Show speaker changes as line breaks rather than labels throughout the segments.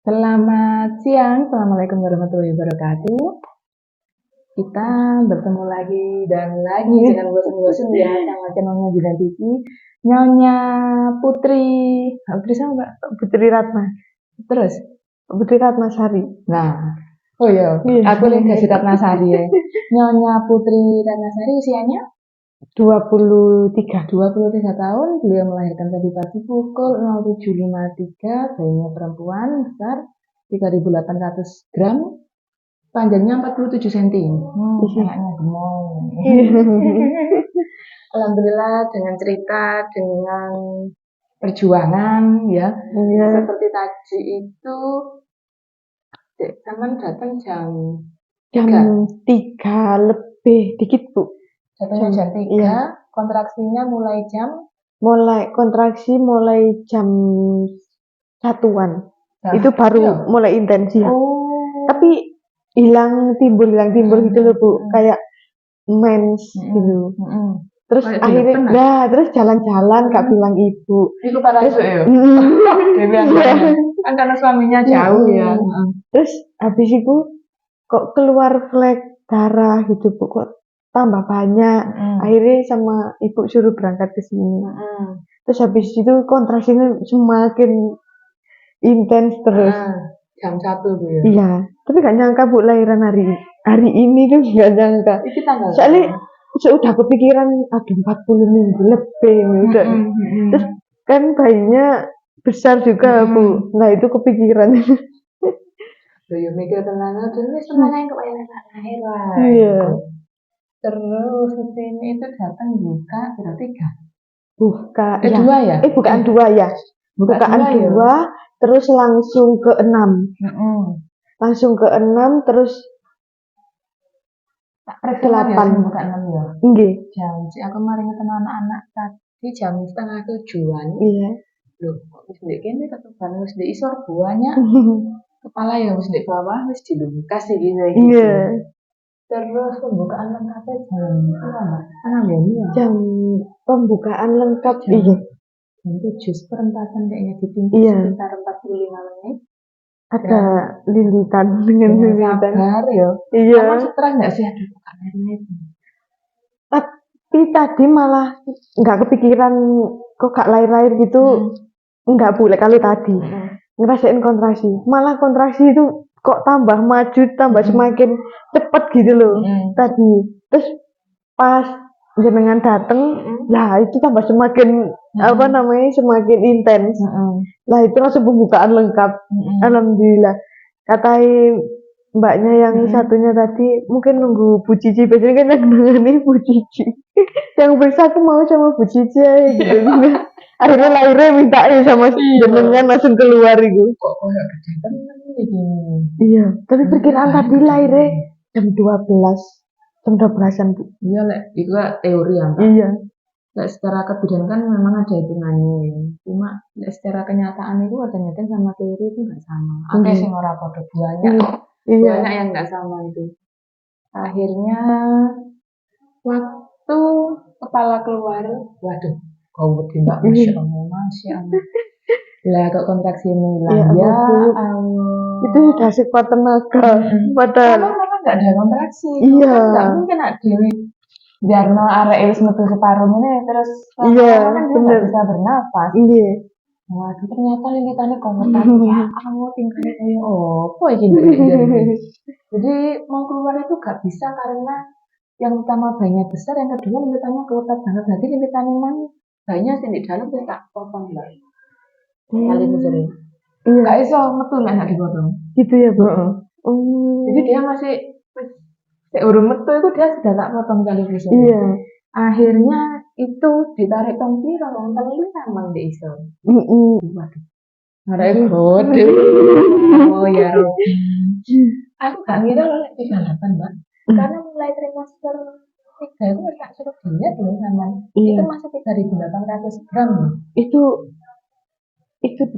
Selamat siang, Assalamualaikum warahmatullahi wabarakatuh. Kita bertemu lagi dan lagi dengan bosan-bosan ya sama channelnya Jidan TV. Nyonya Putri, Putri sama Mbak?
Putri Ratna.
Terus?
Putri Ratna Sari.
Nah, oh iya, aku kasih Ratna Sari ya. Nyonya Putri Ratna Sari usianya
23.
23 tahun, beliau melahirkan tadi pagi pukul 07.53, bayinya perempuan, besar 3.800 gram, panjangnya 47 cm. Anaknya gemong. Alhamdulillah dengan cerita, dengan perjuangan ya. Seperti tadi itu, teman datang jam
3 lebih dikit, Bu.
Datangnya jam 3,
Iya.
kontraksinya mulai
kontraksi mulai jam 1-an.
Nah,
itu baru
iya.
mulai intens ya.
Oh.
Tapi hilang timbul gitu loh, Bu. Kayak mens gitu. Terus
Kayak
akhirnya
dilepen,
terus jalan-jalan gak bilang ibu.
Itu parah itu ya. Kan karena suaminya jauh ya.
Terus habis itu kok keluar flek darah gitu, Bu. Kok tambah banyak. Akhirnya sama ibu suruh berangkat ke sini. Terus habis itu kontraksinya semakin intens terus.
Jam 1 Bu ya.
Iya, tapi gak nyangka Bu lahiran hari ini tuh gak nyangka.
Itu tanggal
Soalnya sudah kepikiran ada 40 minggu lebih gitu. Terus kan bayinya besar juga Bu. Nah itu kepikiran.
Yo mikir tenang terus semuanya yang kebayang lahir lah.
Iya.
Terus ini itu datang buka berarti
Buka.
dua ya?
Bukaan 2 ya. Bukaan 2 terus langsung ke 6. Langsung ke 6 terus
tak periksa ya buka 6 ya.
Nggih.
Jam aku kemarin ketemu anak-anak tadi jam 6:30-an.
Iya.
Loh, wis ndek kene keteban wis ndek isor buahnya. Kepala ya wis ndek bawah wis dilungkas iki gitu.
Iya.
Terus pembukaan lengkapnya jam berapa? Ya?
Jam pembukaan lengkap iya.
Jam 7:04 kayaknya dipimpin sekitar 45 menit.
Ada lilitan dengan lilitan.
Sabar ya.
Iya.
Kamu stres nggak sih aduh bukan itu?
Tapi tadi malah nggak kepikiran kok gak lahir-lahir gitu. Nggak boleh kalau tadi ngerasain kontraksi. Malah kontraksi itu kok tambah maju, tambah semakin cepet gitu loh tadi. Terus pas jenengan dateng, lah itu tambah semakin semakin intens. Lah itu langsung pembukaan lengkap. Alhamdulillah. Katai mbaknya yang satunya tadi mungkin nunggu Bu Cici, biasanya kan yang nunggu Bu Cici. Yang berisa aku mau sama Bu Cici gitu. Akhirnya lahirnya minta sama jenengan langsung keluar itu.
Kok kayak gede tenan iki.
Iya, tapi perkiraan tadi lahirnya jam 12. Jam 12-an, Bu.
Iya, lek itu teori ya, Pak.
Iya.
Lek secara kebijakan kan memang ada hitungannya. Cuma lek secara kenyataan itu kadang-kadang sama teori itu nggak sama. Ada sing ora padha banyak. Banyak yang nggak sama itu. Akhirnya waktu kepala keluar, waduh, kau gede Mbak, masya Allah. Lah kok kontraksi ini hilang ya Allah.
Itu sudah sekuat tenaga. Padahal
nggak ada kontraksi.
Iya.
Nggak mungkin nak dewi Jarno arek wis metu separuh ini terus
kan dia
nggak bisa bernafas.
Iya.
Waduh ternyata lilitannya komentar ya kamu tinggalnya kayak apa ini. Jadi mau keluar itu gak bisa karena yang utama bayinya besar, yang kedua lilitannya keluar banget. Nanti lilitannya mana bayinya sih di dalam terus tak potong lah. Kali itu sering.
Iya.
Gak iso metu lah nak dipotong.
Gitu ya Bu.
Jadi dia masih urung metu itu dia sudah tak potong kali itu.
Iya.
Akhirnya itu ditarik tong piro wong telu samang ndek iso. Waduh. Arek gede. Oh ya. Aku gak ngira loh lek 38, Mbak. Karena mulai trimester 3 itu tak suruh diet loh sama. Itu masih 3.800 gram.
Itu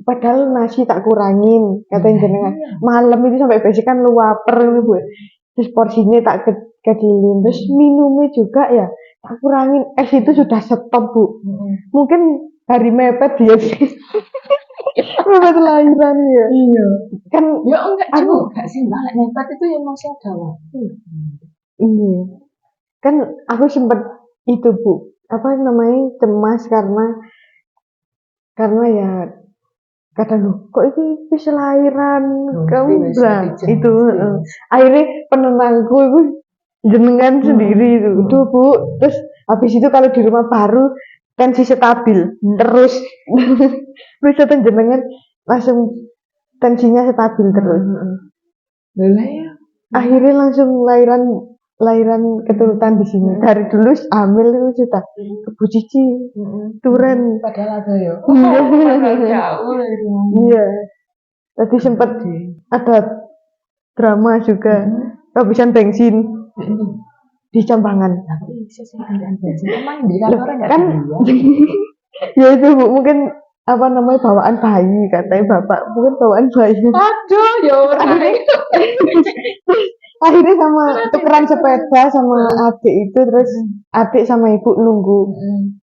padahal nasi tak kurangin katanya jenengan. Malam itu sampai besok kan luaper Bu. Terus porsinya tak kecilin. Terus minumnya juga ya tak kurangin. Es itu sudah stop Bu. Mungkin hari mepet dia sih. Mepet lahiran ya.
Iya.
Kan
Ya enggak
Aku-
juga sih Mbak, lek mepet itu ya masih ada waktu.
ini kan aku sempet itu Bu, apa namanya, cemas karena ya kadang loh, kok itu bisa lahiran kamu itu akhirnya penenangku itu jenengan sendiri itu tuh Bu. Terus habis itu kalau di rumah baru tensi stabil terus terus itu jenengan langsung tensinya stabil terus.
Lah ya.
Akhirnya langsung lahiran keturutan di sini. Dari dulu hamil itu sudah Ibu Cici turen.
Padahal ada ya.
Iya.
Padahal jauh itu.
Iya. Tadi sempat ada drama juga. Kehabisan bensin di Cambangan.
Tapi bisa sih keadaan bensin. Emang di kantor enggak
Kan
ada.
ya itu Bu, mungkin apa namanya bawaan bayi katanya bapak, mungkin bawaan bayi.
Aduh, ya ora.
Akhirnya sama tukeran sepeda sama adik itu, terus adik sama ibu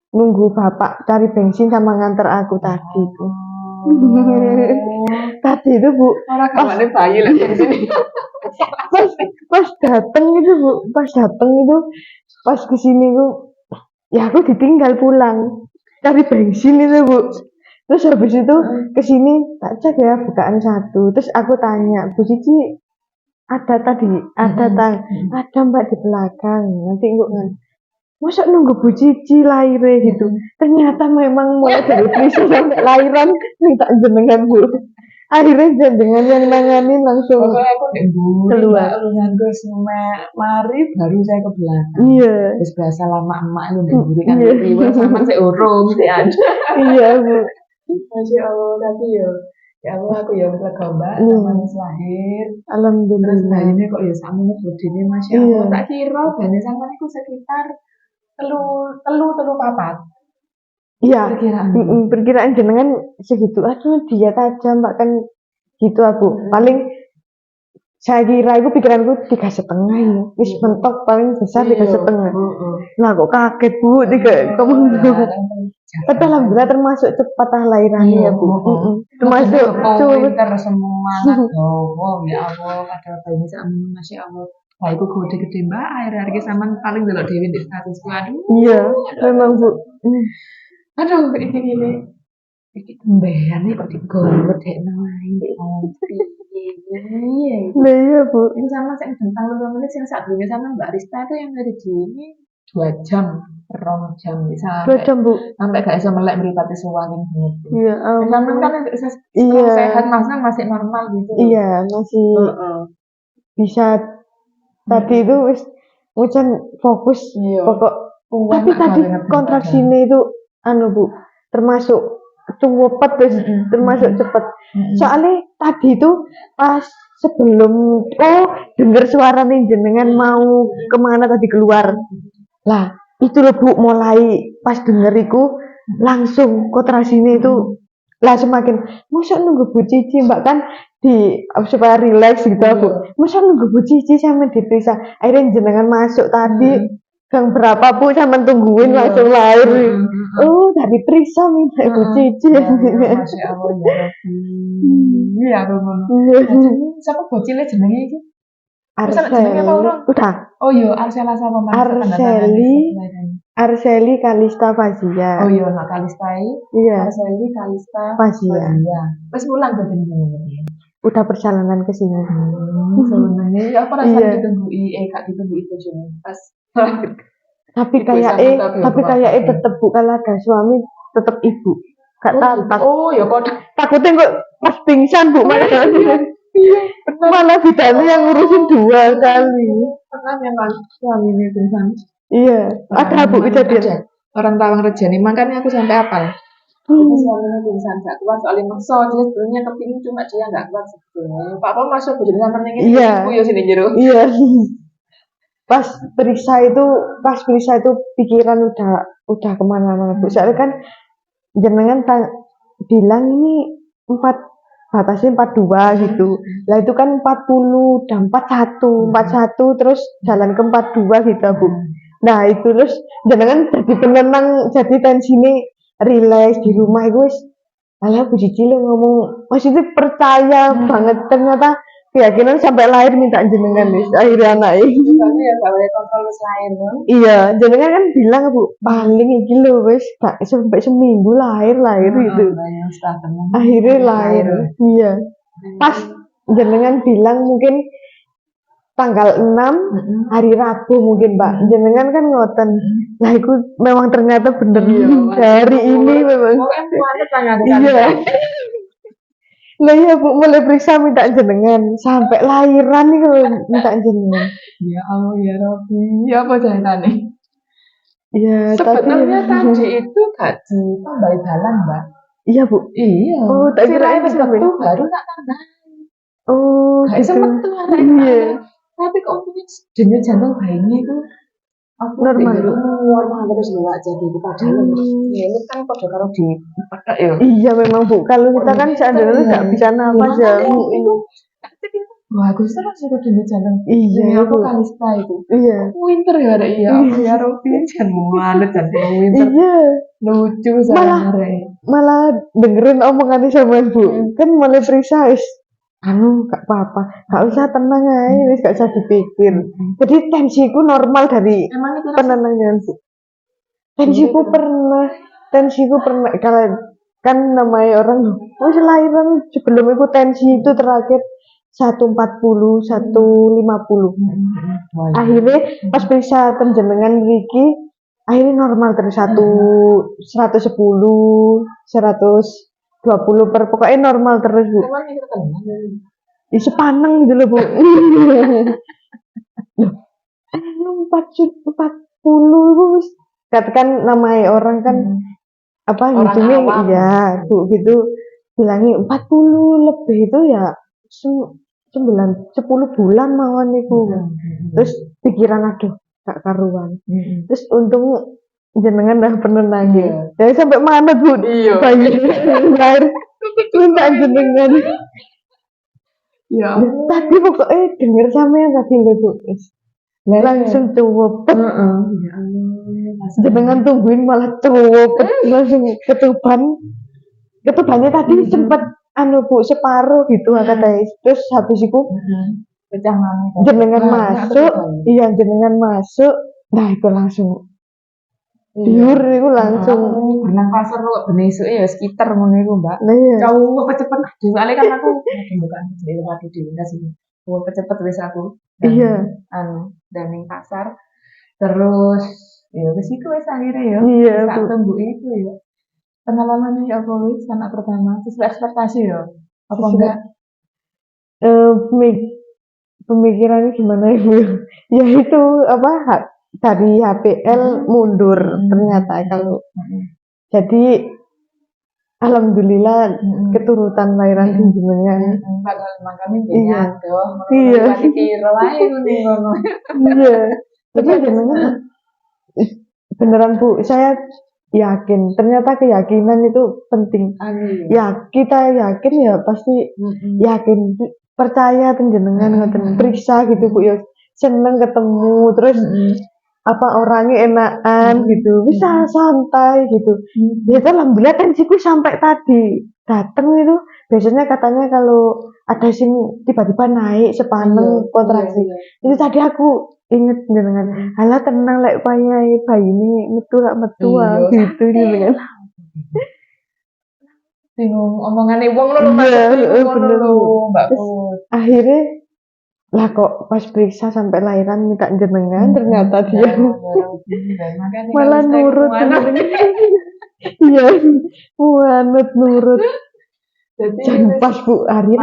nunggu bapak cari bensin sama nganter aku tadi itu. Tadi itu Bu,
Ora kawane bayi lah bensin.
pas dateng itu Bu, pas kesini tuh ya aku ditinggal pulang cari bensin itu Bu. Terus habis itu kesini tak cek ya bukaan satu, terus aku tanya Bu Cici ada Mbak di belakang, nanti enggak kan masa nunggu Bu Cici lahir gitu. Ternyata memang mulai dari prisa sampai lahiran minta jenengan Bu. Akhirnya jenengan yang nanganin langsung
Pokoknya aku ndek mburi
keluar.
urusan gue mari baru saya ke belakang.
Iya,
Terus biasa lama emak lu ndek mburi kan
Iya.
riwel sama sik urung sik ada.
iya Bu.
Masya Allah, tapi ya Allah aku ya lega Mbak sama wis lahir. Terus
Alhamdulillah.
bayine kok ya sakmono bodine Masya
Iya.
Allah. Tak kira bane sampean iku sekitar telu papat.
Iya.
Perkiraan.
Perkiraan jenengan segitu. Aduh, diet aja Mbak kan gitu aku. Paling saya kira itu pikiranku 3,5 ya. Wis mentok paling besar 3,5. Nah kok kaget Bu 3,5. Tapi alhamdulillah termasuk cepat lahirannya ya Bu. Termasuk
pinter semua anak dowo ya Allah padahal bayi sakmono Masya Allah. Bayiku gede-gede Mbak, akhir-akhir sampean paling delok dhewe di statusku. Aduh.
Iya, memang Bu.
Aduh, ini kembaran nih kok digowet dek nang ndek ngopi. Iya.
Nah iya Bu.
Ini sama saya tentang 5 menit yang saat dulu sama Mbak Rista itu yang dari sini 2 jam, 2 jam bisa
2 jam Bu.
sampai gak bisa melek meripati suwangin gitu.
Iya,
Sama kan
Iya.
sehat masih normal gitu.
Iya, masih bisa. Tadi itu wis hujan fokus
Iya.
pokok. Tapi tadi kontraksinya itu Bu, termasuk cepet terus termasuk cepet. Soalnya tadi itu pas sebelum denger suara nih jenengan mau kemana tadi keluar. Lah, itu loh Bu, mulai pas denger iku langsung kontraksinya itu lah semakin masa nunggu Bu Cici Mbak kan supaya relax gitu Bu. Masa nunggu Bu Cici sampe diperiksa. Akhirnya jenengan masuk tadi gang berapa Bu sampe tungguin langsung lahir. Oh, dari periksa minta Bu Cici.
Masya Allah ya Rabbi. Iya, siapa bocilnya jenenge iki?
Arseli. Udah.
Oh iya, Arsela sama Mas.
Arseli Kalista Fazia.
Oh iya, Nak Kalistai.
Iya.
Arseli Kalista
Fazia.
Wes pulang ke jenenge.
Udah perjalanan ke sini.
Sebenarnya aku rasa ditunggui, gak ditunggui bojone. Pas
Tapi kayak tetep Bu kalau ada suami tetep ibu. Gak tahu.
Oh ya kok
Takutnya kok pas pingsan Bu malah. Iya, malah bidangnya yang ngurusin 2 kali.
pernah memang suaminya pingsan.
Iya, ada Bu kejadian.
Orang Tawang Rejani, makanya aku sampai apal. Itu suaminya pingsan, gak kuat soalnya maksa, dia sebenarnya kepingin cuma dia gak kuat sebetulnya. Pak Pol masuk bojone sama nengin,
Iya.
ibu ya sini jero.
Iya. Pas periksa itu pikiran udah kemana-mana Bu. Soalnya kan jenengan bilang ini batasnya 42 gitu. Lah itu kan 40 dan 41 terus jalan ke 42 gitu Bu. Nah itu terus jenengan jadi penenang, jadi tensinya relax di rumah itu Alah Bu Cici lo ngomong, maksudnya percaya banget, ternyata keyakinan sampai lahir minta jenengan wis akhirnya anak ini.
Tapi ya gak boleh kontrol wis lahir kan.
Iya, jenengan kan bilang Bu, paling iki lho wis gak sampai seminggu lahir gitu.
Yang setelah temen.
Akhirnya lahir. Iya. Pas jenengan bilang mungkin tanggal 6 hari Rabu mungkin Pak. Jenengan kan ngoten. Nah, itu memang ternyata bener hari ini memang.
Pokoknya kuat tanggal
Iya. Nah iya Bu, mulai periksa minta jenengan sampai lahiran nih kalau minta jenengan.
Ya Allah ya Rabbi, ya apa ceritanya?
Iya,
Sebenarnya tadi itu gak ditambahi jalan, Mbak.
Iya Bu.
Iya.
Oh, tak kira
itu
itu
baru tak tambah.
Oh,
Gak
gitu.
sempet tuh
Iya.
tapi kok punya denyut jantung bayinya itu
Normal.
Normal terus nggak jadi itu padahal ya ini kan pada kalau di petak ya.
Iya memang Bu, kalau kita kan seandainya nggak bisa nafas ya.
Bagus terus itu denyut jantung.
Iya
aku
Bu.
kalista itu.
Iya.
Winter ya ada iya. Ya Robi jangan jantung winter.
Iya.
Lucu
malah dengerin omongannya sama Bu. Kan mulai periksa gak apa-apa, gak usah tenang aja, wis gak usah dipikir. Jadi tensiku normal dari penenangnya Bu. Tensiku pernah kalau kan namanya orang wis lahiran sebelum itu tensi itu terakhir 140 150. Akhirnya pas periksa jenengan Riki akhirnya normal terus 110 120 pokoknya normal terus Bu. Isu paneng gitu loh Bu. 40 Bu, katakan namanya orang kan apa ngitungnya iya Bu gitu bilangnya 40 lebih itu ya 10 bulan mawon niku. Terus pikiran aduh gak karuan. Terus untung jenengan dah penenang ya. Jadi sampai mana Bu? Bayi lahir minta jenengan. Ya. Tadi pokoknya denger sampean tadi lho Bu. Langsung cuwep. Jenengan tungguin malah cuwep langsung ketubannya tadi sempet Bu separuh gitu katanya. Terus habis itu jenengan masuk, jenengan masuk. Nah itu langsung diur itu langsung
benang pasar kok benesuk ya sekitar ngono iku Mbak. Jauh cepet soalnya kan aku bukan di tempat di dinas ini. Cepet wis aku.
Iya.
Dan ning pasar terus ya wis iku wis akhirnya ya.
Iya,
tak tunggu itu ya. Pengalamannya ya apa wis anak pertama sesuai ekspektasi ya. Apa enggak?
Pemikirannya gimana Ibu? Ya itu apa dari HPL mundur ternyata kalau jadi alhamdulillah keturutan lahiran jenengan.
Makanya iya.
Iya. Iya. Tapi jenengan beneran Bu, saya yakin ternyata keyakinan itu penting. Ya kita yakin ya pasti yakin percaya jenengan ngoten periksa gitu Bu ya seneng ketemu terus apa orangnya enakan gitu bisa santai gitu ya kan alhamdulillah tensiku sampai tadi datang itu biasanya katanya kalau ada sing tiba-tiba naik sepaneng kontraksi itu tadi aku inget jenengan halah tenang lek payah bayi ini metu gitu jenengan
bingung omongannya wong lho Mbak.
Akhirnya lah kok pas periksa sampai lahiran minta jenengan ternyata dia malah nurut iya nurut jadi pas Bu hari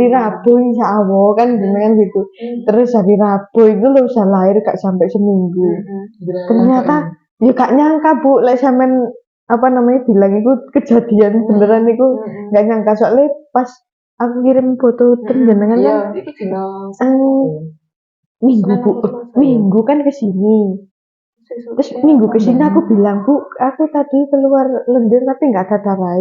Rabu insya Allah kan jenengan gitu terus hari Rabu itu lo bisa lahir gak sampai seminggu ternyata ya gak nyangka Bu lek sampean apa namanya bilang itu kejadian beneran itu gak nyangka soalnya pas aku kirim foto jenengan kan minggu kan kesini terus minggu kesini aku bilang Bu aku tadi keluar lendir tapi nggak ada darah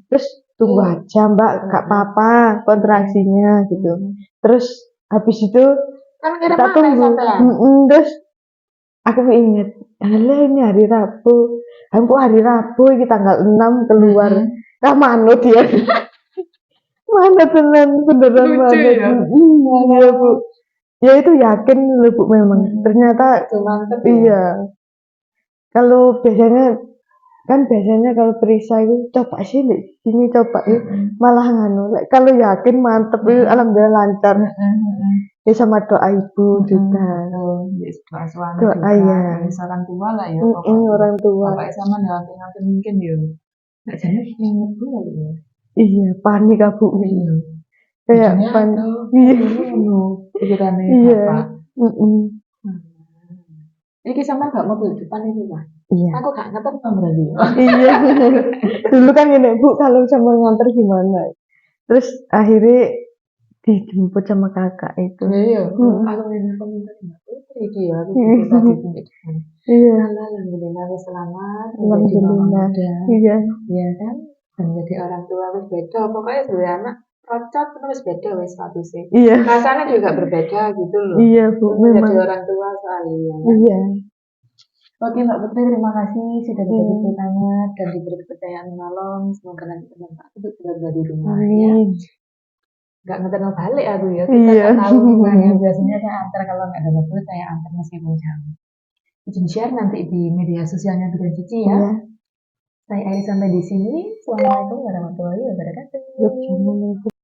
terus tunggu aja Mbak gak apa-apa kontraksinya gitu terus habis itu kita tunggu terus aku inget alah ini hari Rabu Aku hari Rabu iki tanggal 6 keluar. Nah, manut ya. Manut tenan, beneran
Lucu
manut.
ya?
Iya, Bu. Ya itu yakin loh, Bu, memang. Ternyata
Itu mantep ya.
iya. Kalau biasanya kalau periksa itu coba sih sini coba ya malah nganu. Kalau yakin mantep itu alhamdulillah lancar. Ya sama doa ibu juga.
Doa suami
Doa
juga.
ya.
Dari orang tua lah ya. Pokoknya.
Orang tua.
Bapak sama nanti mungkin ya. Nggak jadi inget dulu ya.
Iya, panik aku.
Iya.
Kayak
Ujungnya
panik.
tuh,
Iya.
pikirannya
Iya.
bapak.
Mm-mm.
Ini sama gak mobil depan itu lah.
Iya.
Aku gak ngeter berarti.
Iya. Dulu kan gini, Bu, kalau sama nganter gimana? Terus akhirnya dijemput sama kakak itu.
Iya. Aku ini komentar Mbak Putri dia. Aku juga tadi punya depan.
Iya.
Alhamdulillah selamat.
Alhamdulillah. Iya.
Iya kan. Dan jadi orang tua wis beda. Pokoknya sebagai anak cocok terus beda wis statusnya.
Iya.
Rasanya juga berbeda gitu loh.
Iya, Bu, memang.
Jadi orang tua sekalian.
Iya.
Oke Mbak Putri, terima kasih sudah berbagi ceritanya dan diberi kepercayaan menolong. Semoga nanti bermanfaat untuk keluarga di rumah ya. Gak ngeterno balik aku ya. Kita
Iya.
tak tahu rumahnya. Biasanya saya antar kalau nggak ada mobil saya antar meskipun jauh. Izin share nanti di media sosialnya Bidang Cici ya.
Iya.
Saya akhiri sampai di sini. Assalamualaikum warahmatullahi wabarakatuh.
Assalamualaikum.